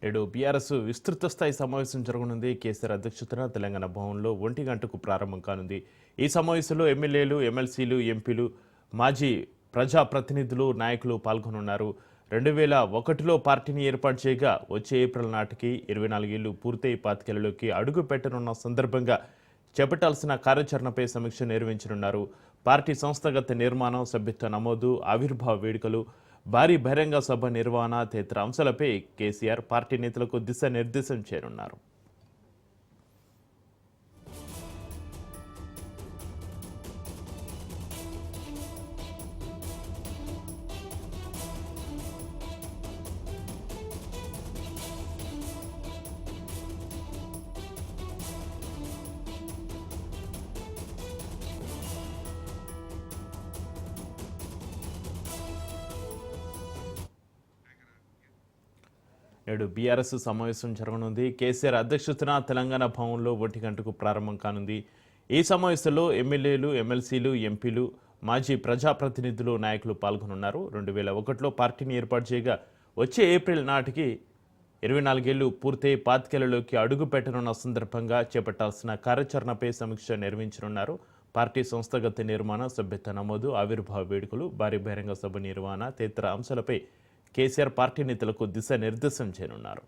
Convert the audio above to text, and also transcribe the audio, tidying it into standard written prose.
నేడు బీఆర్ఎస్ విస్తృత స్థాయి సమావేశం జరగనుంది. కేసీఆర్ అధ్యక్షతన తెలంగాణ భవన్లో 1 గంటకు ప్రారంభం కానుంది. ఈ సమావేశంలో ఎమ్మెల్యేలు, ఎమ్మెల్సీలు, ఎంపీలు, మాజీ ప్రజాప్రతినిధులు, నాయకులు పాల్గొనున్నారు. 2001లో పార్టీని ఏర్పాటు చేయగా వచ్చే ఏప్రిల్ నాటికి 24 ఏళ్లు పూర్తయి పాతికేళ్లలోకి అడుగు పెట్టనున్న సందర్భంగా చేపట్టాల్సిన కార్యాచరణపై సమీక్ష నిర్వహించనున్నారు. పార్టీ సంస్థాగత నిర్మాణం, సభ్యత్వ నమోదు, ఆవిర్భావ వేడుకలు, భారీ బహిరంగ సభ నిర్వహణ తదితర అంశాలపై కేసీఆర్ పార్టీ నేతలకు దిశానిర్దేశం చేయనున్నారు. నేడు బీఆర్ఎస్ సమావేశం జరగనుంది. కేసీఆర్ అధ్యక్షతన తెలంగాణ భవన్లో 1 గంటకు ప్రారంభం కానుంది. ఈ సమావేశంలో ఎమ్మెల్యేలు, ఎమ్మెల్సీలు, ఎంపీలు, మాజీ ప్రజాప్రతినిధులు, నాయకులు పాల్గొనున్నారు. 2001లో పార్టీని ఏర్పాటు చేయగా వచ్చే ఏప్రిల్ నాటికి 24 ఏళ్లు పూర్తయి పాతికేళ్లలోకి అడుగు పెట్టనున్న సందర్భంగా చేపట్టాల్సిన కార్యాచరణపై సమీక్ష నిర్వహించనున్నారు. పార్టీ సంస్థాగత నిర్మాణం, సభ్యత్వ నమోదు, ఆవిర్భావ వేడుకలు, భారీ బహిరంగ సభ నిర్వహణ తదితర అంశాలపై కేసీఆర్ పార్టీ నేతలకు దిశానిర్దేశం చేయనున్నారు.